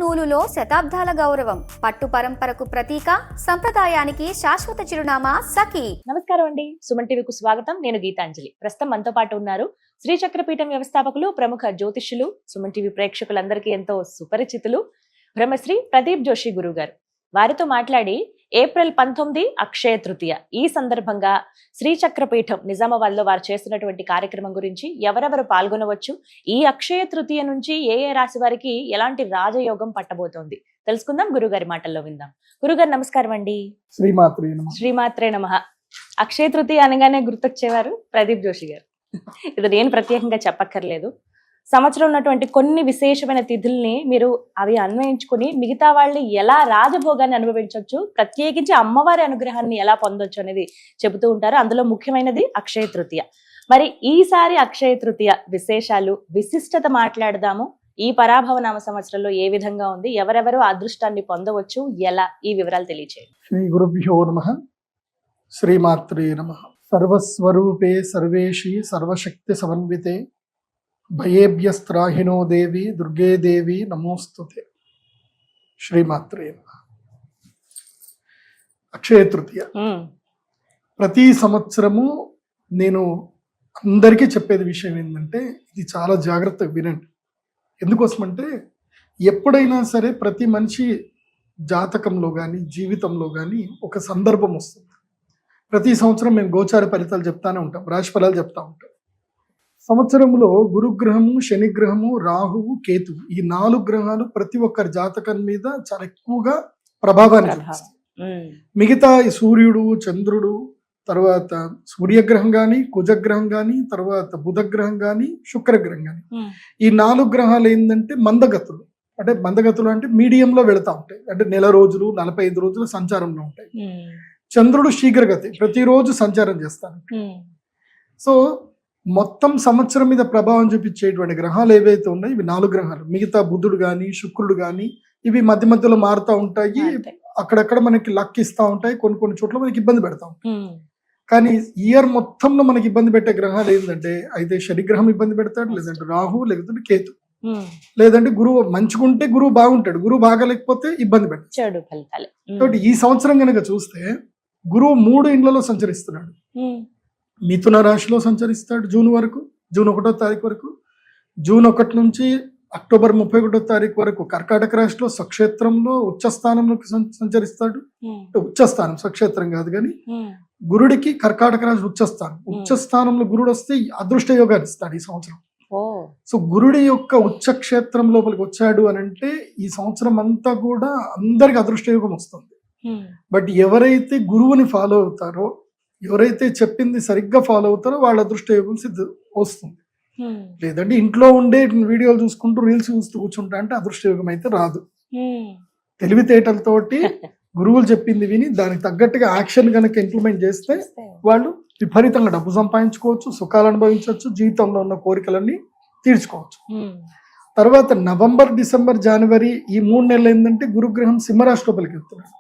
నూలులో శతాబ్దాల గౌరవం, పట్టు పరంపరకు ప్రతీక, సంప్రదాయానికి శాశ్వత చిరునామా సఖీ. నమస్కారం అండి, సుమన్ టీవీకు స్వాగతం. నేను గీతాంజలి. ప్రస్తుతం మనతో పాటు ఉన్నారు శ్రీచక్రపీఠం వ్యవస్థాపకులు, ప్రముఖ జ్యోతిష్యులు, సుమన్ టీవీ ప్రేక్షకులందరికీ ఎంతో సుపరిచితులు బ్రహ్మశ్రీ ప్రదీప్ జోషి గురువు గారు. వారితో మాట్లాడి ఏప్రిల్ 19 అక్షయ తృతీయ, ఈ సందర్భంగా శ్రీచక్రపీఠం నిజామాబాద్ లో వారు చేస్తున్నటువంటి కార్యక్రమం గురించి, ఎవరెవరు పాల్గొనవచ్చు, ఈ అక్షయ తృతీయ నుంచి ఏ ఏ రాశి వారికి ఎలాంటి రాజయోగం పట్టబోతోంది తెలుసుకుందాం. గురుగారి మాటల్లో విందాం. గురుగారు నమస్కారం అండి. శ్రీమాత్రే నమః. అక్షయ తృతీయ అనగానే గుర్తొచ్చేవారు ప్రదీప్ జోషి గారు. ఇది నేను ప్రత్యేకంగా చెప్పక్కర్లేదు. సంవత్సరం ఉన్నటువంటి కొన్ని విశేషమైన తిథుల్ని మీరు అవి అన్వయించుకుని మిగతా వాళ్ళు ఎలా రాజభోగాన్ని అనుభవించవచ్చు, ప్రత్యేకించి అమ్మవారి అనుగ్రహాన్ని ఎలా పొందొచ్చు అనేది చెబుతూ ఉంటారు. అందులో ముఖ్యమైనది అక్షయ తృతీయ. మరి ఈసారి అక్షయ తృతీయ విశేషాలు, విశిష్టత మాట్లాడదాము. ఈ పరాభవ నామ సంవత్సరంలో ఏ విధంగా ఉంది, ఎవరెవరు అదృష్టాన్ని పొందవచ్చు, ఎలా, ఈ వివరాలు తెలియచేయండి. శ్రీ గురుభ్యో నమః. శ్రీమాత్రే నమః. సర్వస్వరూపే సర్వేషి సర్వశక్తి సమన్వితే భయేభ్యస్త్రాహినో దేవి దుర్గే దేవి నమోస్తుతే. శ్రీమాత్రే నమః. అక్షయ తృతీయ ప్రతి సంవత్సరము నేను అందరికీ చెప్పేది విషయం ఏంటంటే, ఇది చాలా జాగ్రత్తగా వినండి. ఎందుకోసమంటే, ఎప్పుడైనా సరే ప్రతి మనిషి జాతకంలో కానీ జీవితంలో కానీ ఒక సందర్భం వస్తుంది. ప్రతి సంవత్సరం మేము గోచార ఫలితాలు చెప్తానే ఉంటాం, రాశి ఫలాలు చెప్తా ఉంటాం. సంవత్సరంలో గురుగ్రహము, శనిగ్రహము, రాహువు, కేతువు, ఈ 4 గ్రహాలు ప్రతి ఒక్కరి జాతకం మీద చాలా ఎక్కువగా ప్రభావాన్ని చూపిస్తాయి. మిగతా ఈ సూర్యుడు, చంద్రుడు, తర్వాత సూర్యగ్రహం కానీ, కుజగ్రహం కానీ, తర్వాత బుధగ్రహం కానీ, శుక్రగ్రహం కానీ, ఈ 4 గ్రహాలు ఏంటంటే మందగతులు. అంటే మందగతులు అంటే మీడియంలో వెళతా ఉంటాయి. అంటే నెల రోజులు, 45 రోజులు సంచారంలో ఉంటాయి. చంద్రుడు శీఘ్రగతి, ప్రతిరోజు సంచారం చేస్తాను. సో మొత్తం సంవత్సరం మీద ప్రభావం చూపించేటువంటి గ్రహాలు ఏవైతే ఉన్నాయో ఇవి 4 గ్రహాలు. మిగతా బుధుడు కానీ, శుక్రుడు కానీ, ఇవి మధ్య మధ్యలో మారుతూ ఉంటాయి. అక్కడక్కడ మనకి లక్ ఇస్తూ ఉంటాయి, కొన్ని చోట్ల మనకి ఇబ్బంది పెడతా ఉంటాయి. కానీ ఇయర్ మొత్తంలో మనకి ఇబ్బంది పెట్టే గ్రహాలు ఏంటంటే, అయితే శనిగ్రహం ఇబ్బంది పెడతాడు, లేదంటే రాహు, లేదంటే కేతు, లేదంటే గురువు. మంచుకుంటే గురువు బాగుంటాడు, గురువు బాగాలేకపోతే ఇబ్బంది పెడతాడు. కాబట్టి ఈ సంవత్సరం కనుక చూస్తే గురువు 3 ఇండ్లలో సంచరిస్తున్నాడు. మిథున రాశిలో సంచరిస్తాడు జూన్ వరకు, జూన్ 1వ తారీఖు వరకు. జూన్ 1 నుంచి అక్టోబర్ 31వ తారీఖు వరకు కర్కాటక రాశిలో స్వక్షేత్రంలో ఉచ్చస్థానంలోకి సంచరిస్తాడు. ఉచ్చస్థానం, స్వక్షేత్రం కాదు కానీ, గురుడికి కర్కాటక రాశి ఉచ్చస్థానం. ఉచ్చస్థానంలో గురుడు వస్తే అదృష్ట యోగాన్ని ఇస్తాడు ఈ సంవత్సరం. సో గురుడి యొక్క ఉచ్చక్షేత్రం లోపలికి వచ్చాడు అని అంటే ఈ సంవత్సరం అంతా కూడా అందరికి అదృష్ట యోగం వస్తుంది. బట్ ఎవరైతే గురువుని ఫాలో అవుతారో, ఎవరైతే చెప్పింది సరిగ్గా ఫాలో అవుతారో వాళ్ళ అదృష్ట యోగం వస్తుంది. లేదంటే ఇంట్లో ఉండే వీడియోలు చూసుకుంటూ, రీల్స్ చూస్తూ కూర్చుంటా అంటే అదృష్ట యోగం అయితే రాదు. తెలివితేటలతోటి గురువులు చెప్పింది విని దానికి తగ్గట్టుగా యాక్షన్ కనుక ఇంప్లిమెంట్ చేస్తే వాళ్ళు విపరీతంగా డబ్బు సంపాదించుకోవచ్చు, సుఖాలు అనుభవించవచ్చు, జీవితంలో ఉన్న కోరికలన్నీ తీర్చుకోవచ్చు. తర్వాత నవంబర్, డిసెంబర్, జనవరి ఈ 3 నెలలు ఏంటంటే గురుగ్రహం సింహరాశి లోపలికి వెళ్తున్నాడు.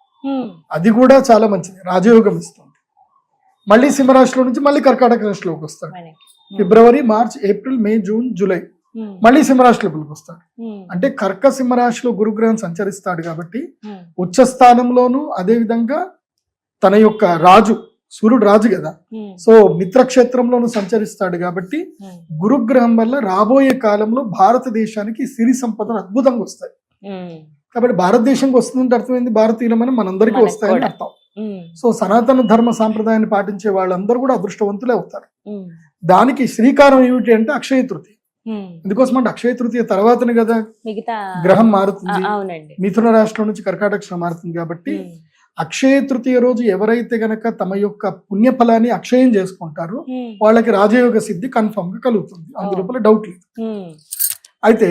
అది కూడా చాలా మంచిది, రాజయోగం ఇస్తుంది. మళ్ళీ సింహరాశిలో నుంచి మళ్ళీ కర్కాటక రాశిలోకి వస్తాడు. ఫిబ్రవరి, మార్చ్, ఏప్రిల్, మే, జూన్, జూలై మళ్ళీ సింహరాశి లోపలికి వస్తాడు. అంటే కర్క సింహరాశిలో గురుగ్రహం సంచరిస్తాడు కాబట్టి ఉచ్చస్థానంలోను, అదే విధంగా తన యొక్క రాజు, సూర్యుడు రాజు కదా, సో మిత్రక్షేత్రంలోను సంచరిస్తాడు కాబట్టి గురుగ్రహం వల్ల రాబోయే కాలంలో భారతదేశానికి సిరి సంపదలు అద్భుతంగా వస్తాయి. కాబట్టి భారతదేశంకి వస్తుందంటే అర్థమైంది భారతీయులమని మనందరికీ వస్తాయని అర్థం. సో సనాతన ధర్మ సాంప్రదాయాన్ని పాటించే వాళ్ళందరూ కూడా అదృష్టవంతులే అవుతారు. దానికి శ్రీకారం ఏమిటి అంటే అక్షయ తృతీయ. ఎందుకోసం అంటే అక్షయ తృతీయ తర్వాతనే కదా గ్రహం మారుతుంది, మిథున రాశిలో నుంచి కర్కాటక రాశి మారుతుంది. కాబట్టి అక్షయ తృతీయ రోజు ఎవరైతే గనక తమ యొక్క పుణ్యఫలాన్ని అక్షయం చేసుకుంటారో వాళ్ళకి రాజయోగ సిద్ధి కన్ఫర్మ్ గా కలుగుతుంది, అందులోపల డౌట్ లేదు. అయితే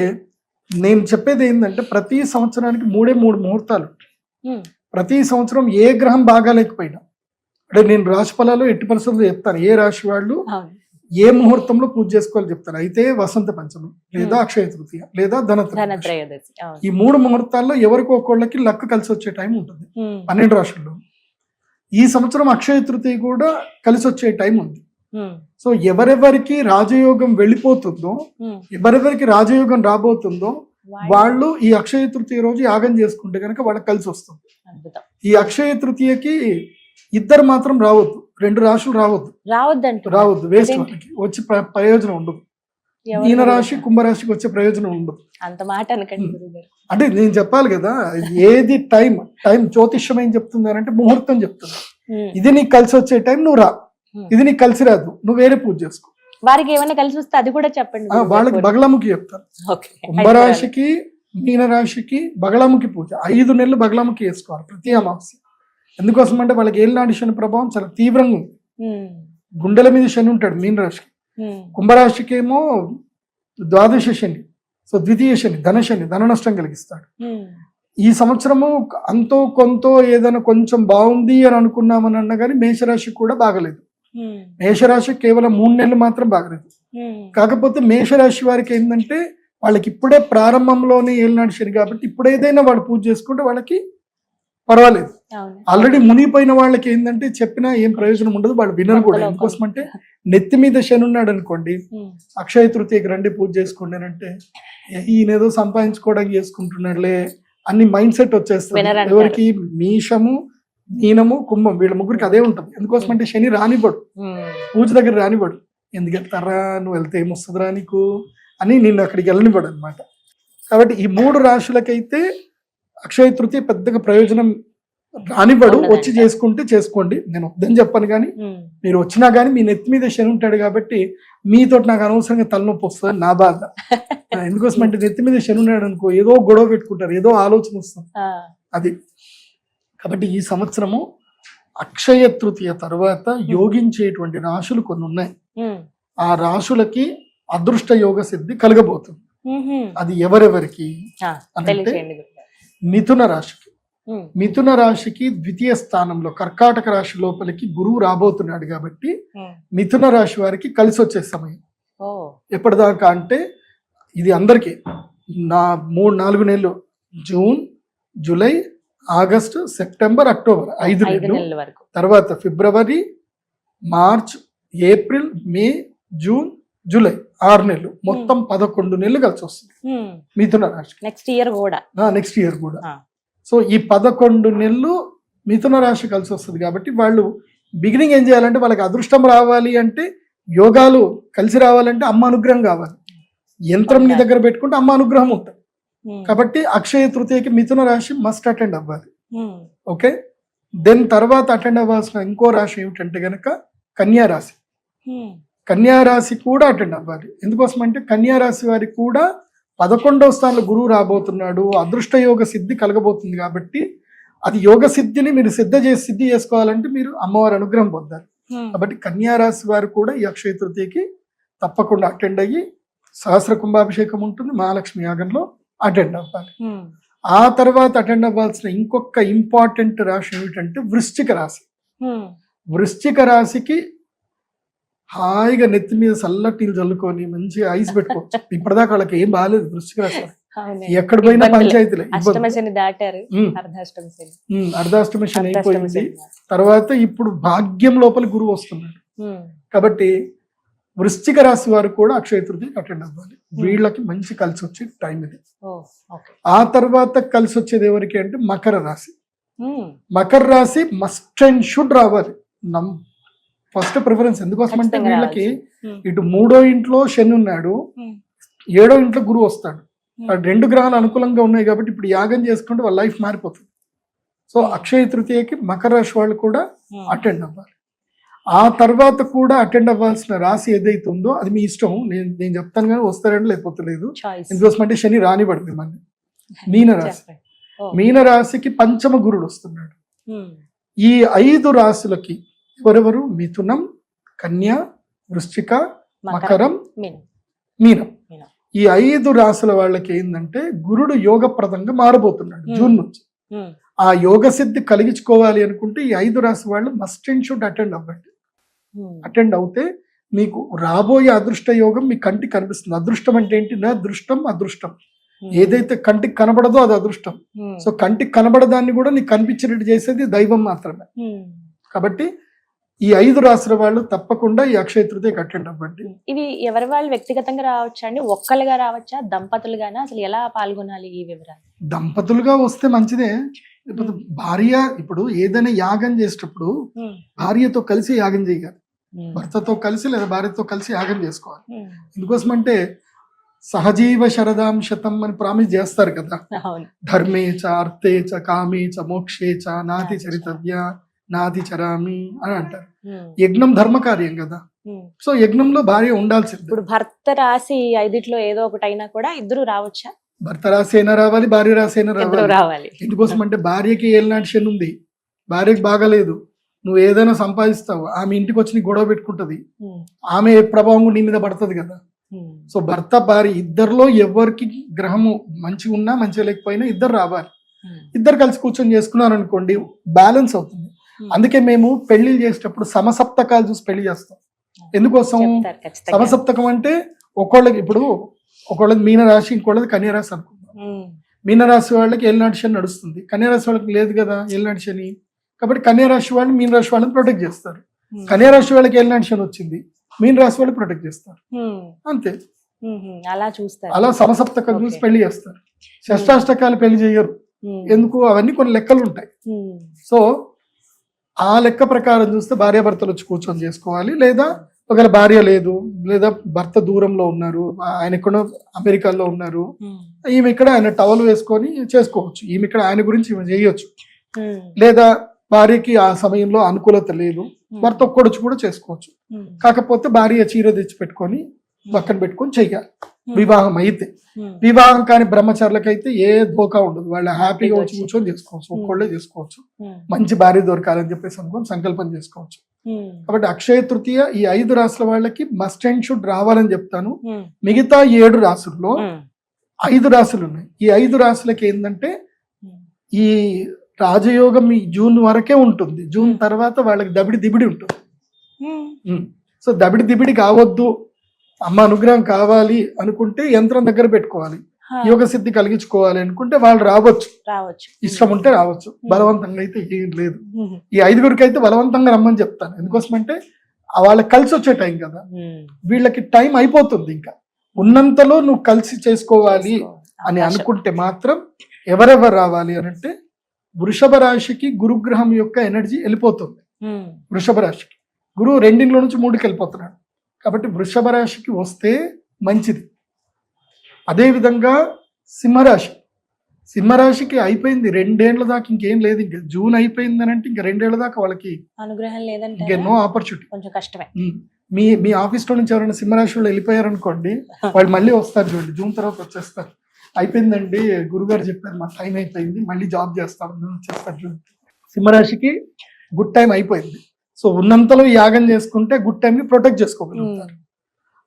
నేను చెప్పేది ఏంటంటే, ప్రతి సంవత్సరానికి 3 ముహూర్తాలు. ప్రతి సంవత్సరం ఏ గ్రహం బాగాలేకపోయినా, అంటే నేను రాశి ఫలాలు ఎట్టి పరిస్థితుల్లో చెప్తాను, ఏ రాశి వాళ్ళు ఏ ముహూర్తంలో పూజ చేసుకోవాలో చెప్తాను. అయితే వసంత పంచమి, లేదా అక్షయ తృతీయ, లేదా ధనత్రయోదశి, ఈ 3 ముహూర్తాల్లో ఎవరికో ఒకళ్ళకి లక్ కలిసి వచ్చే టైం ఉంటుంది 12 రాశుల్లో. ఈ సంవత్సరం అక్షయ తృతీయ కూడా కలిసి వచ్చే టైం ఉంది. సో ఎవరెవరికి రాజయోగం వెళ్ళిపోతుందో, ఎవరెవరికి రాజయోగం రాబోతుందో వాళ్ళు ఈ అక్షయ తృతీయ రోజు యాగం చేసుకుంటే కనుక వాళ్ళకి కలిసి వస్తుంది. అద్భుతం. ఈ అక్షయ తృతీయకి ఇద్దరు మాత్రం రావద్దు, 2 రాశులు రావద్దు, వేస్ట్. వాళ్ళకి వచ్చి ప్రయోజనం ఉండదు. మీన రాశి కుంభరాశికి వచ్చే ప్రయోజనం ఉండదు. అంత మాట అనకండి గురుగారు. అంటే నేను చెప్పాలి కదా, ఏది టైం జ్యోతిష్యం ఏం చెప్తుంది అంటే ముహూర్తం చెప్తుంది. ఇది నీకు కలిసి వచ్చే టైం నువ్వు రా, ఇది నీకు కలిసి రాదు నువ్వు వేరే పూజ చేసుకో. వారికి ఏమైనా కలిసి వస్తే అది కూడా చెప్పండి. వాళ్ళకి బగలాముఖి చెప్తారు. కుంభరాశికి మీనరాశికి బగలాముఖి పూజ 5 నెలలు బగలాముఖి వేసుకోవాలి ప్రతి అమావాస్య. ఎందుకోసం అంటే వాళ్ళకి ఏలినాటి శని ప్రభావం చాలా తీవ్రంగా ఉంది. గుండెల మీద శని ఉంటాడు మీనరాశికి. కుంభరాశికి ఏమో ద్వాదశ శని, సో ద్వితీయ శని, ధన నష్టం కలిగిస్తాడు. ఈ సంవత్సరము అంతో కొంత ఏదైనా కొంచెం బాగుంది అని అనుకున్నామని అన్నా కానీ మేషరాశికి కూడా బాగలేదు. మేషరాశి కేవలం 3 నెలలు మాత్రం బాగలేదు. కాకపోతే మేషరాశి వారికి ఏంటంటే వాళ్ళకి ఇప్పుడే ప్రారంభంలోనే ఏలినాడు శని కాబట్టి ఇప్పుడు ఏదైనా వాళ్ళు పూజ చేసుకుంటే వాళ్ళకి పర్వాలేదు. ఆల్రెడీ మునిగిపోయిన వాళ్ళకి ఏంటంటే చెప్పినా ఏం ప్రయోజనం ఉండదు, వాళ్ళు వినరు కూడా. ఎందుకోసం అంటే నెత్తి మీద శని ఉన్నాడు అనుకోండి, అక్షయ తృతీయకి రండి పూజ చేసుకోండి అంటే ఈయనేదో సంపాదించుకోవడానికి చేసుకుంటున్నాడులే అన్ని మైండ్ సెట్ వచ్చేస్తుంది. ఎవరికి మీషము మీనము కుంభం వీళ్ళ ముగ్గురికి అదే ఉంటుంది. ఎందుకోసం అంటే శని రానివ్వడు, పూజ దగ్గర రానివ్వడు. ఎందుకు వెళ్తారా, నువ్వు వెళ్తే ఏమొస్తుందిరా నీకు అని నిన్ను అక్కడికి వెళ్ళనివ్వడు అనమాట. కాబట్టి ఈ 3 రాశులకైతే అక్షయ తృతీయ పెద్దగా ప్రయోజనం రానివ్వడు. వచ్చి చేసుకుంటే చేసుకోండి, నేను వద్దని చెప్పను. కానీ మీరు వచ్చినా కానీ మీ నెత్తి మీద శని ఉంటాడు కాబట్టి మీతో నాకు అనవసరంగా తలనొప్పి వస్తుంది నా బాధ. ఎందుకోసం అంటే నెత్తి మీద శని ఉన్నాడు అనుకో ఏదో గొడవ పెట్టుకుంటారు, ఏదో ఆలోచన వస్తుంది అది. కాబట్టి ఈ సంవత్సరము అక్షయ తృతీయ తర్వాత యోగించేటువంటి రాశులు కొన్ని ఉన్నాయి. ఆ రాశులకి అదృష్ట యోగ సిద్ధి కలగబోతుంది. అది ఎవరెవరికి అంటే మిథున రాశికి ద్వితీయ స్థానంలో కర్కాటక రాశి లోపలికి గురువు రాబోతున్నాడు కాబట్టి మిథున రాశి వారికి కలిసి వచ్చే సమయం. ఎప్పటిదాకా అంటే ఇది అందరికీ 3-4 నెలలు, June, July, August, September, October 5 నెలలు వరకు. తర్వాత ఫిబ్రవరి, మార్చ్, ఏప్రిల్, మే, జూన్, జూలై 6 నెలలు, మొత్తం 11 నెలలు కలిసి వస్తుంది మిథున రాశి. నెక్స్ట్ ఇయర్ కూడా. సో ఈ 11 నెలలు మిథున రాశి కలిసి వస్తుంది కాబట్టి వాళ్ళు బిగినింగ్ ఏం చేయాలంటే వాళ్ళకి అదృష్టం రావాలి అంటే, యోగాలు కలిసి రావాలంటే అమ్మ అనుగ్రహం కావాలి. యంత్రం నీ దగ్గర పెట్టుకుంటే అమ్మ అనుగ్రహం ఉంటుంది. కాబట్టి అక్షయ తృతీయకి మిథున రాశి మస్ట్ అటెండ్ అవ్వాలి. ఓకే, దెన్ తర్వాత అటెండ్ అవ్వాల్సిన ఇంకో రాశి ఏమిటంటే గనక కన్యా రాశి. కన్యా రాశి కూడా అటెండ్ అవ్వాలి. ఎందుకోసం అంటే కన్యా రాశి వారికి కూడా 11వ స్థానంలో గురువు రాబోతున్నాడు, అదృష్ట యోగ సిద్ధి కలగబోతుంది. కాబట్టి అది యోగ సిద్ధిని మీరు సిద్ధి చేసుకోవాలంటే మీరు అమ్మవారి అనుగ్రహం పొందాలి. కాబట్టి కన్యా రాశి వారు కూడా ఈ అక్షయ తృతీయకి తప్పకుండా అటెండ్ అయ్యి సహస్ర కుంభాభిషేకం ఉంటుంది, మహాలక్ష్మి యాగంలో అటెండ్ అవ్వాలి. ఆ తర్వాత అటెండ్ అవ్వాల్సిన ఇంకొక ఇంపార్టెంట్ రాశి ఏమిటంటే వృశ్చిక రాశి. వృశ్చిక రాశికి హాయిగా నెత్తి మీద చల్లటీలు చల్లుకొని మంచిగా ఐస్ పెట్టుకోవచ్చు. ఇప్పటిదాకా వాళ్ళకి ఏం బాగాలేదు వృశ్చిక రాశి. ఎక్కడ పోయినా పంచాయతీలే, అర్ధాష్టమ శని అయిపోయింది. తర్వాత ఇప్పుడు భాగ్యం లోపల గురువు వస్తున్నాడు. కాబట్టి వృశ్చిక రాశి వారు కూడా అక్షయ తృతీయకి అటెండ్ అవ్వాలి. వీళ్ళకి మంచి కలిసి వచ్చే టైం ఇది. ఆ తర్వాత కలిసి వచ్చేది ఎవరికి అంటే మకర రాశి. మకర రాశి మస్ట్ అండ్ షుడ్ రావాలి, ఫస్ట్ ప్రిఫరెన్స్. ఎందుకోసం అంటే వీళ్ళకి ఇటు 3వ ఇంట్లో శని ఉన్నాడు, 7వ ఇంట్లో గురువు వస్తాడు. 2 గ్రహాలు అనుకూలంగా ఉన్నాయి కాబట్టి ఇప్పుడు యాగం చేసుకుంటే వాళ్ళ లైఫ్ మారిపోతుంది. సో అక్షయ తృతీయకి మకర రాశి వాళ్ళు కూడా అటెండ్ అవ్వాలి. ఆ తర్వాత కూడా అటెండ్ అవ్వాల్సిన రాశి ఏదైతే ఉందో అది మీ ఇష్టం, నేను చెప్తాను కానీ వస్తారండి లేకపోతే లేదు. ఎందుకోసం అంటే శని రానివ్వడు మిమ్మల్ని. మీనరాశి, మీనరాశికి పంచమ గురుడు వస్తున్నాడు. ఈ 5 రాశులకి ఎవరెవరు? మిథునం, కన్య, వృశ్చిక, మకరం, మీనం. ఈ 5 రాశుల వాళ్ళకి ఏంటంటే గురుడు యోగప్రదంగా మారబోతున్నాడు జూన్ నుంచి. ఆ యోగ సిద్ధి కలిగించుకోవాలి అనుకుంటే ఈ 5 రాశి వాళ్ళు మస్ట్ అండ్ షుడ్ అటెండ్ అవ్వండి. అటెండ్ అవుతే మీకు రాబోయే అదృష్ట యోగం మీ కంటికి కనిపిస్తుంది. అదృష్టం అంటే ఏంటి? నా దృష్టం అదృష్టం. ఏదైతే కంటికి కనబడదో అది అదృష్టం. సో కంటికి కనబడదాన్ని కూడా నీకు కనిపించినట్టు చేసేది దైవం మాత్రమే. కాబట్టి ఈ 5 రాసుల వాళ్ళు తప్పకుండా ఈ అక్షయ తృతీయకి అటెండ్ అవ్వండి. ఇవి ఎవరి వాళ్ళు వ్యక్తిగతంగా రావచ్చా అండి, ఒక్కలుగా రావచ్చా, దంపతులుగానా, అసలు ఎలా పాల్గొనాలి ఈ వివరాలు? దంపతులుగా వస్తే మంచిదే. ఇప్పుడు భార్య ఇప్పుడు ఏదైనా యాగం చేసేటప్పుడు భార్యతో కలిసి యాగం చేయాలి, భర్తతో కలిసి లేదా భార్యతో కలిసి యాగం చేసుకోవాలి. ఎందుకోసమంటే సహజీవ శరదాం శతం అని ప్రామిస్ చేస్తారు కదా, అవును. ధర్మే చ అర్థే చ కామే చ మోక్షే చ నాతి చరితవ్య నాతి చరామి అని అంటారు. యజ్ఞం ధర్మ కార్యం కదా, సో యజ్ఞంలో భార్య ఉండాల్సింది. ఇప్పుడు భర్త రాసి 5 ఏదో ఒకటి అయినా కూడా ఇద్దరు రావచ్చా? భర్త రాసి అయినా రావాలి, భార్య రాసి అయినా ఇద్దరు రావాలి. రావాలి. ఎందుకోసం అంటే భార్యకి ఏలినాటి శని ఉంది, భార్యకి బాగాలేదు, నువ్వు ఏదైనా సంపాదిస్తావు, ఆమె ఇంటికి వచ్చి నీ గొడవ పెట్టుకుంటది, ఆమె ప్రభావం కూడా నీ మీద పడుతుంది కదా. సో భర్త భార్య ఇద్దరిలో ఎవరికి గ్రహము మంచిగా ఉన్నా మంచిగా లేకపోయినా ఇద్దరు రావాలి. ఇద్దరు కలిసి కూర్చొని చేసుకున్నారు అనుకోండి, బ్యాలెన్స్ అవుతుంది. అందుకే మేము పెళ్లిళ్ళు చేసేటప్పుడు సమసప్తకాలు చూసి పెళ్లి చేస్తాం. ఎందుకోసం? చెప్తారు ఖచ్చితంగా. సమసప్తకం అంటే ఒకళ్ళకి ఇప్పుడు ఒకళ్ళది మీనరాశి, ఇంకోళ్ళది కన్యారాశి అనుకుందాం. మీనరాశి వాళ్ళకి ఏలినాటి శని నడుస్తుంది, కన్యారాశి వాళ్ళకి లేదు కదా ఏలినాటి శని. కాబట్టి కన్యారాశి వాళ్ళు మీనరాశి వాళ్ళని ప్రొటెక్ట్ చేస్తారు. కన్యారాశి వాళ్ళకి ఏలినాటి శని వచ్చింది, మీనరాశి వాళ్ళు ప్రొటెక్ట్ చేస్తారు. అంతే, అలా చూస్తారు. అలా సమసప్తకం చూసి పెళ్లి చేస్తారు. షష్టాష్టకాలు పెళ్లి చేయరు. ఎందుకు? అవన్నీ కొన్ని లెక్కలు ఉంటాయి. సో ఆ లెక్క ప్రకారం చూస్తే భార్యాభర్తలు వచ్చి కూర్చొని చేసుకోవాలి. లేదా ఒకవేళ భార్య లేదు, లేదా భర్త దూరంలో ఉన్నారు, ఆయన ఎక్కడో అమెరికాలో ఉన్నారు, ఈమె ఇక్కడ ఆయన టవల్ వేసుకొని చేసుకోవచ్చు, ఈమె ఇక్కడ ఆయన గురించి ఈమె చేయొచ్చు. లేదా భార్యకి ఆ సమయంలో అనుకూలత లేదు, భర్త ఒక్కడొచ్చి కూడా చేసుకోవచ్చు. కాకపోతే భార్య చీర తెచ్చి పెట్టుకొని పక్కన పెట్టుకొని చెయ్యాలి వివాహం అయితే. వివాహం కాని బ్రహ్మచారులకైతే ఏ ధోకా ఉండదు, వాళ్ళు హ్యాపీగా వచ్చి కూర్చొని చేసుకోవచ్చు, ఒక్కళ్ళే చేసుకోవచ్చు. మంచి భార్య దొరకాలని చెప్పేసి అనుకోని సంకల్పం చేసుకోవచ్చు. కాబట్టి అక్షయ తృతీయ ఈ 5 రాసుల వాళ్ళకి మస్ట్ అండ్ షుడ్ రావాలని చెప్తాను. మిగతా 7 రాసుల్లో 5 రాసులు ఉన్నాయి. ఈ 5 రాసులకి ఏంటంటే ఈ రాజయోగం ఈ జూన్ వరకే ఉంటుంది. జూన్ తర్వాత వాళ్ళకి దబిడి దిబిడి ఉంటుంది. సో దబిడి దిబిడి కావద్దు, అమ్మ అనుగ్రహం కావాలి అనుకుంటే యంత్రం దగ్గర పెట్టుకోవాలి. యోగ సిద్ధి కలిగించుకోవాలి అనుకుంటే వాళ్ళు రావచ్చు, ఇష్టం ఉంటే రావచ్చు. బలవంతంగా అయితే ఏం లేదు. ఈ 5గురికి అయితే బలవంతంగా రమ్మని చెప్తాను. ఎందుకోసమంటే వాళ్ళకి కలిసి వచ్చే టైం కదా, వీళ్ళకి టైం అయిపోతుంది. ఇంకా ఉన్నంతలో నువ్వు కలిసి చేసుకోవాలి అని అనుకుంటే మాత్రం ఎవరెవరు రావాలి అని అంటే, వృషభ రాశికి గురుగ్రహం యొక్క ఎనర్జీ వెళ్ళిపోతుంది. వృషభ రాశికి గురువు 2 నుంచి 3కి వెళ్ళిపోతున్నాడు. కాబట్టి వృషభ రాశికి వస్తే మంచిది. అదేవిధంగా సింహరాశి, సింహరాశికి అయిపోయింది 2 ఏళ్ల దాకా, ఇంకేం లేదు. ఇంకా జూన్ అయిపోయింది అని అంటే ఇంకా 2 ఏళ్ల దాకా వాళ్ళకి అనుగ్రహం లేదంటే ఇంకా నో ఆపర్చునిటీ, కొంచెం కష్టమే. మీ ఆఫీస్ లో నుంచి ఎవరైనా సింహరాశి వాళ్ళు వెళ్ళిపోయారు అనుకోండి, వాళ్ళు మళ్ళీ వస్తారు చూడండి, జూన్ తర్వాత వచ్చేస్తారు. అయిపోయిందండి గురుగారు చెప్పారు, మా టైం అయిపోయింది, మళ్ళీ జాబ్ చేస్తాం వచ్చేస్తారు చూడండి. సింహరాశికి గుడ్ టైం అయిపోయింది. సో ఉన్నంతలో యాగం చేసుకుంటే గుడ్ టైం ని ప్రొటెక్ట్ చేసుకోగలుగుతారు.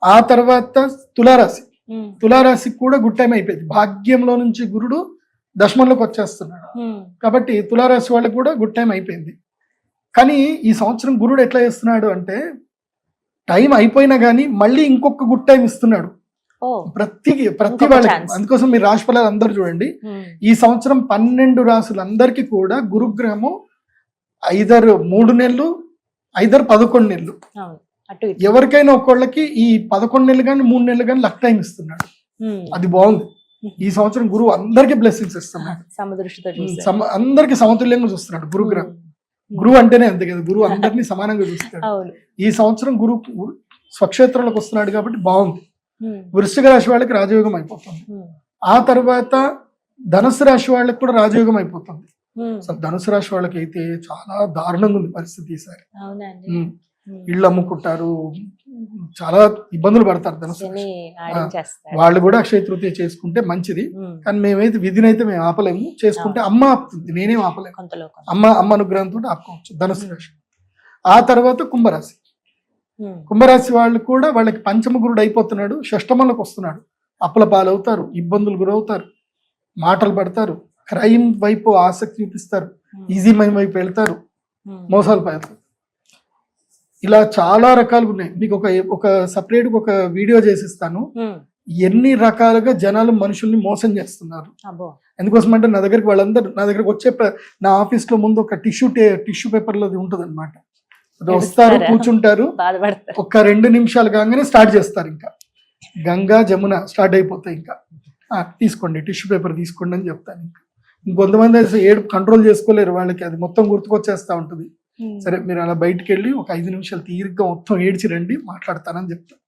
ఆ తర్వాత తులారాశి, తులారాశికి కూడా గుడ్ టైం అయిపోయింది. భాగ్యంలో నుంచి గురుడు దశమంలోకి వచ్చేస్తున్నాడు. కాబట్టి తులారాశి వాళ్ళకి కూడా గుడ్ టైం అయిపోయింది. కానీ ఈ సంవత్సరం గురుడు ఎట్లా చేస్తున్నాడు అంటే, టైం అయిపోయినా కానీ మళ్ళీ ఇంకొక గుడ్ టైం ఇస్తున్నాడు ప్రతి వాళ్ళకి. అందుకోసం మీరు రాశి ఫలాలు అందరూ చూడండి. ఈ సంవత్సరం 12 రాశులందరికీ కూడా గురుగ్రహము 3 నెలలు 11 నెలలు. ఎవరికైనా ఒక్కళ్ళకి ఈ 11 నెలలు కానీ 3 నెలలు కానీ లక్ టైం ఇస్తున్నాడు. అది బాగుంది. ఈ సంవత్సరం గురువు అందరికి బ్లెస్సింగ్స్ ఇస్తున్నాడు, అందరికి సమతుల్యంగా చూస్తున్నాడు గురుగ్రహం. గురువు అంటేనే అంతే కదా, గురువు అందరినీ సమానంగా చూస్తాడు. ఈ సంవత్సరం గురువు స్వక్షేత్రంలోకి వస్తున్నాడు కాబట్టి బాగుంది. వృశ్చిక రాశి వాళ్ళకి రాజయోగం అయిపోతుంది. ఆ తర్వాత ధనుసు రాశి వాళ్ళకి కూడా రాజయోగం అయిపోతుంది. ధనుసు రాశి వాళ్ళకి అయితే చాలా దారుణంగా ఉంది పరిస్థితి ఈసారి. ఇళ్ళు అమ్ముకుంటారు, చాలా ఇబ్బందులు పడతారు ధనుసు. వాళ్ళు కూడా అక్షయ తృతీయ చేసుకుంటే మంచిది. కానీ మేమైతే విధినైతే మేము ఆపలేము, చేసుకుంటే అమ్మ ఆపుతుంది, నేనేం ఆపలేము. అమ్మ అనుగ్రహంతో ఆపుకోవచ్చు ధనుసు రాశి. ఆ తర్వాత కుంభరాశి, కుంభరాశి వాళ్ళు కూడా వాళ్ళకి పంచమ గురుడు అయిపోతున్నాడు, షష్టమంలోకి వస్తున్నాడు. అప్పుల పాలవుతారు, ఇబ్బందులు గురవుతారు, మాటలు పడతారు, క్రైమ్ వైపు ఆసక్తి చూపిస్తారు, ఈజీ మనీ వైపు వెళ్తారు, మోసాలు పడతారు. ఇలా చాలా రకాలుగా ఉన్నాయి. మీకు ఒక సపరేట్ ఒక వీడియో చేసిస్తాను, ఎన్ని రకాలుగా జనాలు మనుషుల్ని మోసం చేస్తున్నారు. ఎందుకోసం అంటే నా దగ్గరికి వాళ్ళందరూ నా దగ్గరకు వచ్చే నా ఆఫీస్ లో ముందు ఒక టిష్యూ పేపర్ లోది ఉంటుంది అనమాట. వస్తారు, ఏడుస్తారా? కూర్చుంటారు, బాధపడతారు. ఒక 2 నిమిషాలు కాగానే స్టార్ట్ చేస్తారు. ఇంకా గంగా జమున స్టార్ట్ అయిపోతాయి. ఇంకా తీసుకోండి, టిష్యూ పేపర్ తీసుకోండి అని చెప్తాను. ఇంకా ఇంకొంతమంది అయితే ఏడుపు కంట్రోల్ చేసుకోలేరు, వాళ్ళకి అది మొత్తం గుర్తుకొచ్చేస్తా ఉంటుంది. సరే మీరు అలా బయటికి వెళ్ళి ఒక 5 నిమిషాలు తీరిగ్గా మొత్తం ఏడ్చి రండి, మాట్లాడతానని చెప్తాను.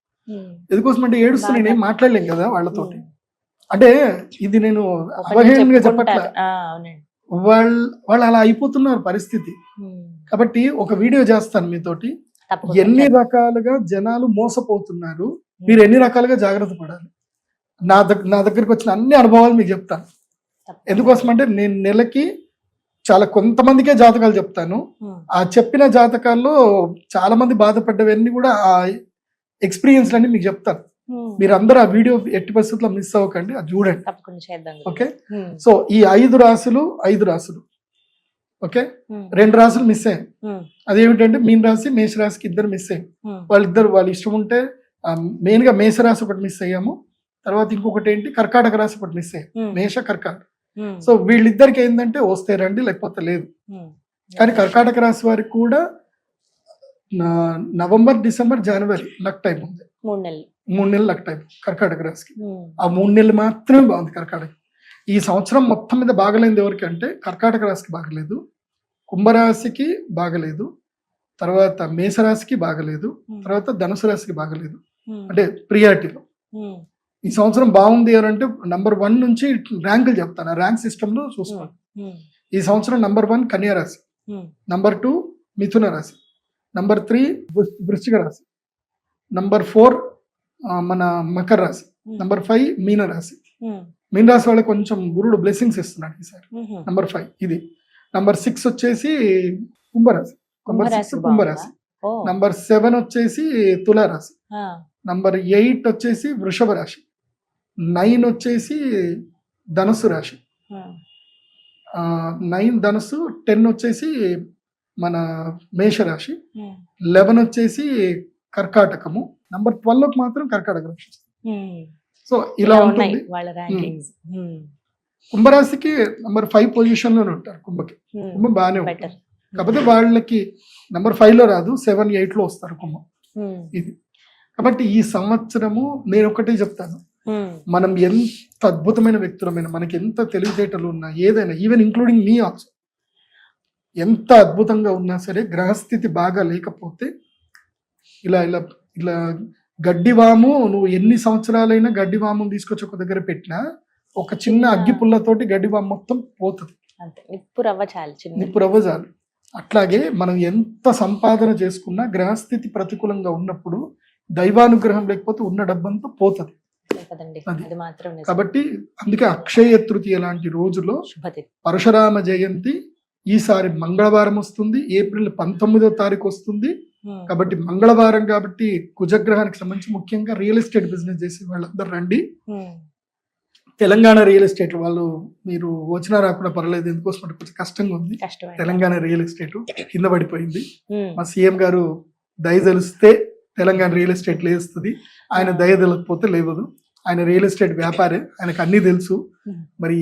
ఎందుకోసం అంటే ఏడుస్తూ నేనేం మాట్లాడలేం కదా వాళ్ళతోటి. అంటే ఇది నేను అవహేళనగా చెప్పట్లా, వాళ్ళు అలా అయిపోతున్నారు పరిస్థితి. కాబట్టి ఒక వీడియో చేస్తాను మీతోటి, ఎన్ని రకాలుగా జనాలు మోసపోతున్నారు, మీరు ఎన్ని రకాలుగా జాగ్రత్త పడాలి. నా దగ్గరికి వచ్చిన అన్ని అనుభవాలు మీకు చెప్తాను. ఎందుకోసం అంటే నేను నెలకి చాలా కొంతమందికే జాతకాలు చెప్తాను. ఆ చెప్పిన జాతకాల్లో చాలా మంది బాధపడ్డవన్నీ కూడా ఆ ఎక్స్పీరియన్స్ అన్ని మీకు చెప్తాను. మీరు అందరూ ఆ వీడియో ఎట్టి పరిస్థితుల్లో మిస్ అవ్వకండి, అది చూడండి. ఓకే, సో ఈ 5 రాసులు ఓకే, 2 రాసులు మిస్ అయ్యాయి. అదేమిటంటే మీన రాశి, మేష రాశికి 2 మిస్ అయ్యాయి. వాళ్ళ ఇష్టం ఉంటే మెయిన్ గా మేష రాశి ఒకటి మిస్ అయ్యాము, తర్వాత ఇంకొకటి ఏంటి కర్కాటక రాశి ఒకటి మిస్ అయ్యాయి, మేష కర్కాటక. సో వీళ్ళిద్దరికి ఏంటంటే వస్తే రండి, లేకపోతే లేదు. కానీ కర్కాటక రాశి వారికి కూడా నవంబర్, డిసెంబర్, జనవరి లక్ టైం ఉంది. 3 నెలలు లక్ టైం కర్కాటక రాశికి. ఆ 3 నెలలు మాత్రమే బాగుంది కర్కాటక. ఈ సంవత్సరం మొత్తం మీద బాగలేదు ఎవరికి అంటే కర్కాటక రాశికి బాగలేదు, కుంభరాశికి బాగలేదు, తర్వాత మేషరాశికి బాగలేదు, తర్వాత ధనుసు రాశికి బాగలేదు. అంటే ప్రియారిటీలో ఈ సంవత్సరం బాగుంది అంటే నంబర్ 1 నుంచి ర్యాంకులు చెప్తాను, ర్యాంక్ సిస్టమ్ లో చూసుకోండి. ఈ సంవత్సరం నంబర్ 1 కన్యా రాశి, నంబర్ 2 మిథున రాశి, నంబర్ 3 వృశ్చిక రాశి, నంబర్ 4 మన మకర రాశి, నంబర్ 5 మీన రాశి. మీన రాశి వాళ్ళకి కొంచెం గురుడు బ్లెస్సింగ్స్ ఇస్తున్నాడు ఈసారి. నంబర్ 5 ఇది. నంబర్ 6 వచ్చేసి కుంభరాశి, కుంభరాశి. నంబర్ 7 వచ్చేసి తులారాశి, నంబర్ 8 వచ్చేసి వృషభ రాశి, 9 వచ్చేసి ధనుసు రాశి, 9 ధనుసు, 10 వచ్చేసి మన మేషరాశి, 11 వచ్చేసి కర్కాటకము, నంబర్ 12 మాత్రం కర్కాటక రాశి. సో ఇలా ఉంటుంది. కుంభరాశికి నంబర్ 5 పొజిషన్ లోనే ఉంటారు. కుంభం బాగానే ఉంటుంది, కాకపోతే వాళ్ళకి నంబర్ 5 లో రాదు, 7, 8 లో వస్తారు కుంభం. ఇది కాబట్టి ఈ సంవత్సరము నేను ఒకటే చెప్తాను, మనం ఎంత అద్భుతమైన వ్యక్తులమైన, మనకి ఎంత తెలివితేటలు ఉన్నా, ఏదైనా ఈవెన్ ఇంక్లూడింగ్ మీ ఆల్సో, ఎంత అద్భుతంగా ఉన్నా సరే గ్రహస్థితి బాగా లేకపోతే ఇలా ఇలా ఇలా గడ్డివాము, నువ్వు ఎన్ని సంవత్సరాలైనా గడ్డివాము తీసుకొచ్చి ఒక దగ్గర పెట్టినా ఒక చిన్న అగ్గి పుల్లతోటి గడ్డివాము మొత్తం పోతుంది, నిప్పు రవ్వ చాలు. అట్లాగే మనం ఎంత సంపాదన చేసుకున్నా గ్రహస్థితి ప్రతికూలంగా ఉన్నప్పుడు దైవానుగ్రహం లేకపోతే ఉన్న డబ్బంతా పోతుంది. కాబట్టి అందుకే అక్షయ తృతీయ లాంటి రోజులో పరశురామ జయంతి ఈసారి మంగళవారం వస్తుంది, ఏప్రిల్ 19వ తారీఖు వస్తుంది. కాబట్టి మంగళవారం కాబట్టి కుజగ్రహానికి సంబంధించి ముఖ్యంగా రియల్ ఎస్టేట్ బిజినెస్ చేసే వాళ్ళందరూ రండి. తెలంగాణ రియల్ ఎస్టేట్ వాళ్ళు మీరు వచ్చినా రాకుండా పర్లేదు, ఎందుకోసం అంటే కొంచెం కష్టంగా ఉంది. తెలంగాణ రియల్ ఎస్టేట్ కింద పడిపోయింది. మా సీఎం గారు దయ తెలిస్తే తెలంగాణ రియల్ ఎస్టేట్ లేస్తుంది, ఆయన దయ తెలియకపోతే లేవదు. ఆయన రియల్ ఎస్టేట్ వ్యాపారే, ఆయనకు అన్ని తెలుసు. మరి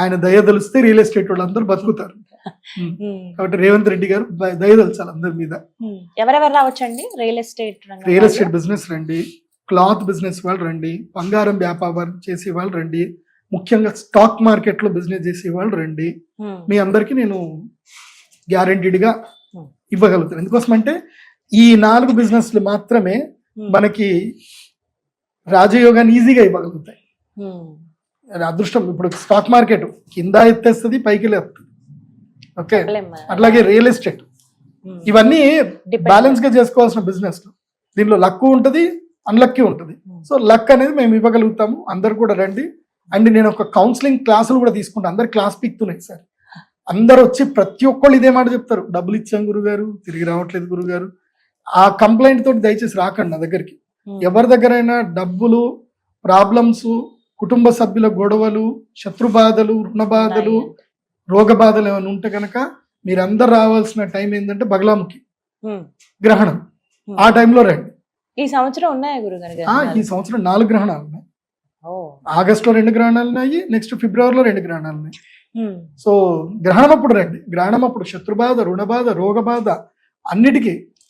ఆయన దయ తెలిస్తే రియల్ ఎస్టేట్ వాళ్ళందరూ బతుకుతారు. కాబట్టి రేవంత్ రెడ్డి గారు దయ తెలుసాలి అందరి మీద. ఎవరెవరు రావచ్చండి రియల్ ఎస్టేట్ బిజినెస్ రండి, క్లాత్ బిజినెస్ వాళ్ళు రండి, బంగారం వ్యాపారం చేసే వాళ్ళు రండి, ముఖ్యంగా స్టాక్ మార్కెట్ లో బిజినెస్ చేసే వాళ్ళు రండి. మీ అందరికి నేను గ్యారంటీడ్ గా ఇవ్వగలుగుతాను. ఎందుకోసం అంటే ఈ 4 బిజినెస్లు మాత్రమే మనకి రాజయోగాన్ని ఈజీగా ఇవ్వగలుగుతాయి. అదృష్టం. ఇప్పుడు స్టాక్ మార్కెట్ కింద ఎత్తేస్తుంది, పైకి లేస్తుంది. ఓకే, అట్లాగే రియల్ ఎస్టేట్, ఇవన్నీ బ్యాలెన్స్ గా చేసుకోవాల్సిన బిజినెస్. దీనిలో లక్ ఉంటుంది, అన్లక్కీ ఉంటుంది. సో లక్ అనేది మేము ఇవ్వగలుగుతాము. అందరు కూడా రండి. అండ్ నేను ఒక కౌన్సిలింగ్ క్లాసులు కూడా తీసుకుంటాను. అందరు క్లాస్ పీక్తున్నాయి సార్. అందరు వచ్చి ప్రతి ఒక్కళ్ళు ఇదే మాట చెప్తారు, డబ్బులు ఇచ్చాం గురుగారు, తిరిగి రావట్లేదు గురుగారు. ఆ కంప్లైంట్ తోటి దయచేసి రాకండి నా దగ్గరికి. ఎవరి దగ్గరైనా డబ్బులు, ప్రాబ్లమ్స్, కుటుంబ సభ్యుల గొడవలు, శత్రు బాధలు, రుణ బాధలు, రోగ బాధలు ఏమైనా ఉంటే కనుక మీరందరు రావాల్సిన టైం ఏంటంటే బగలాముఖి గ్రహణం, ఆ టైంలో రండి. ఈ సంవత్సరం ఉన్నాయా గురుగారు? ఈ సంవత్సరం 4 గ్రహణాలు ఉన్నాయి. ఆగస్టులో 2 గ్రహణాలు ఉన్నాయి, నెక్స్ట్ ఫిబ్రవరిలో 2 గ్రహణాలు ఉన్నాయి. సో గ్రహణం అప్పుడు రండి. గ్రహణం అప్పుడు శత్రుబాధ, రుణ బాధ, రోగ బాధ అన్నిటికీ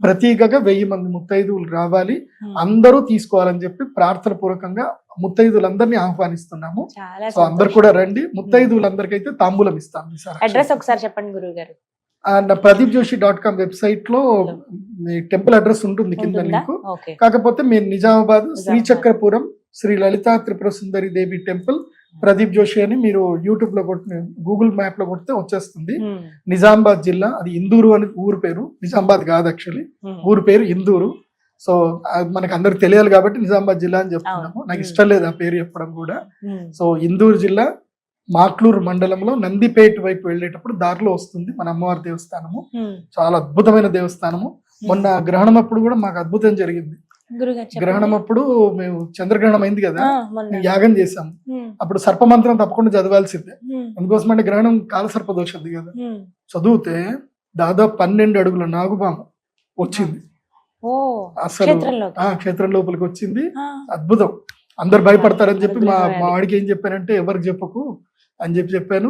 ప్రతీకగా 1000 మంది ముత్తైదువులు రావాలి, ఉమ్. అందరూ తీసుకోవాలని చెప్పి ప్రార్థన పూర్వకంగా ముత్తైదువులందరినీ ఆహ్వానిస్తున్నాము. చాలా సో అందరు కూడా రండి. ముత్తైదువులందరికైతే తాంబూలం ఇస్తాం. అడ్రస్ ఒకసారి చెప్పండి గురువు గారు. నా PradeepJoshi.com వెబ్సైట్ లో మీ టెంపుల్ అడ్రస్ ఉంటుంది కింద ఉంటుందా? లింక్. ఓకే. కాకపోతే మీరు నిజామాబాద్ శ్రీచక్రపురం శ్రీ లలితా త్రిపుర సుందరి దేవి టెంపుల్ ప్రదీప్ జోషి అని మీరు యూట్యూబ్ లో కొట్టి గూగుల్ మ్యాప్ లో కొడితే వచ్చేస్తుంది. ఉమ్. నిజామాబాద్ జిల్లా, అది ఇందూరు అని ఊరు పేరు, నిజామాబాద్ కాదు యాక్చువల్లీ, ఉమ్. ఊరు పేరు ఇందూరు. సో మనకు అందరికి తెలియాలి కాబట్టి నిజామాబాద్ జిల్లా అని చెప్తున్నాము. అవును. నాకు ఇష్టం లేదు ఆ పేరు చెప్పడం కూడా. ఉమ్. సో ఇందూరు జిల్లా మాక్లూరు మండలంలో నందిపేట వైపు వెళ్ళేటప్పుడు దారిలో వస్తుంది మన అమ్మవారి దేవస్థానము. ఉమ్. చాలా అద్భుతమైన దేవస్థానము. మొన్న గ్రహణం అప్పుడు కూడా మాకు అద్భుతం జరిగింది. గురుగారు చెప్పండి. గ్రహణం అప్పుడు మేము చంద్రగ్రహణం అయింది కదా, మొన్న. మేము యాగం చేసాము. ఉమ్. అప్పుడు సర్పమంత్రం తప్పకుండా చదవాల్సిందే. ఉమ్. అందుకోసం అంటే గ్రహణం కాలసర్ప దోషది కదా. ఉమ్. చదివితే దాదాపు 12 అడుగుల నాగుపాము వచ్చింది. ఓ అసలు క్షేత్రంలోకి. క్షేత్రం లోపలికి వచ్చింది. ఆ. అద్భుతం. అందరు భయపడతారని చెప్పి మా అద్భుతం. మా వాడికి ఏం చెప్పానంటే ఎవరికి చెప్పకు అని చెప్పాను.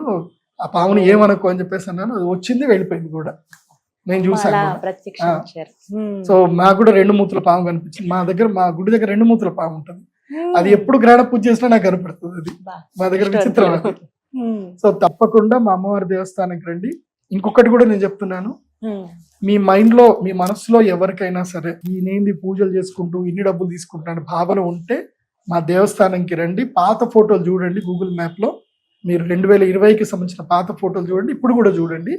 ఆ పాముని ఏమనకు అని చెప్పేసి అన్నాను. అది వచ్చింది, వెళ్ళిపోయింది కూడా, నేను చూసాను అలా కూడా. ప్రత్యక్షించారు. ఉమ్. సో మాకు కూడా 2 మూతుల పాము కనిపించింది. మా గుడి దగ్గర 2 మూతుల పాము ఉంటుంది. ఉమ్. అది ఎప్పుడు గ్రహణ పూజ చేసినా నాకు కనపడుతుంది. అది బా. మా దగ్గర ఇష్టం. విచిత్రం అది. ఉమ్. సో తప్పకుండా మా అమ్మవారి దేవస్థానానికి రండి. ఇంకొకటి కూడా నేను చెప్తున్నాను, ఉమ్. మీ మైండ్ లో మీ మనసులో ఎవరికైనా సరే నేనేంది పూజలు చేసుకుంటూ ఇన్ని డబ్బులు తీసుకుంటాను భావన ఉంటే మా దేవస్థానంకి రండి. పాత ఫోటోలు చూడండి గూగుల్ మ్యాప్ లో. మీరు 2020కి సంబంధించిన పాత ఫోటోలు చూడండి, ఇప్పుడు కూడా చూడండి.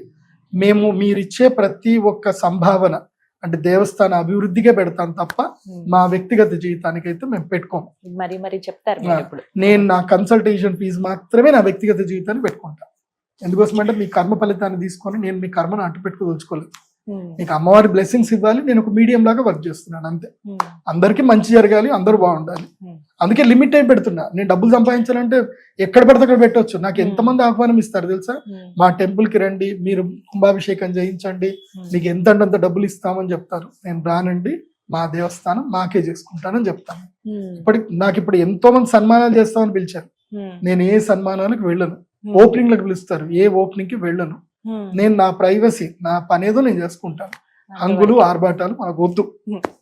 మేము మీరిచ్చే ప్రతి ఒక్క సంభావన అంటే దేవస్థాన అభివృద్ధిగా పెడతాను తప్ప ఉమ్. మా వ్యక్తిగత జీవితానికైతే మేము పెట్టుకోము. మరి చెప్తారు మీరు ఇప్పుడు. నేను నా కన్సల్టేషన్ ఫీజు మాత్రమే నా వ్యక్తిగత జీవితాన్ని పెట్టుకుంటాను. ఎందుకోసం అంటే మీ కర్మ ఫలితాన్ని తీసుకొని నేను మీ కర్మను అట్టు పెట్టుకోదలుచుకోలేదు. ఉమ్. మీకు అమ్మవారి బ్లెస్సింగ్స్ ఇవ్వాలి, నేను ఒక మీడియం లాగా వర్క్ చేస్తున్నాను అంతే. ఉమ్. అందరికీ మంచి జరగాలి, అందరూ బాగుండాలి. ఉమ్. అందుకే లిమిట్ టైం పెడుతున్నా. నేను డబ్బులు సంపాదించాలంటే ఎక్కడ పడితే అక్కడ పెట్టవచ్చు. నాకు ఎంతమంది ఆహ్వానం ఇస్తారు తెలుసా? ఉమ్. మా టెంపుల్ కి రండి, మీరు కుంభాభిషేకం చేయించండి, ఉమ్. మీకు ఎంత అంత డబ్బులు ఇస్తామని చెప్తారు. నేను రానండి, మా దేవస్థానం మాకే చేసుకుంటానని చెప్తాను. ఉమ్. నాకు ఇప్పుడు ఎంతో మంది సన్మానాలు చేస్తామని పిలిచారు. ఉమ్. నేను ఏ సన్మానాలకు వెళ్ళను. ఉమ్. ఓపెనింగ్ లకు పిలుస్తారు, ఏ ఓపెనింగ్ కి వెళ్ళను. ఉమ్. నేను నా ప్రైవసీ, నా పనేదో నేను చేసుకుంటాను. హంగులు ఆర్భాటాలు మనకు వద్దు.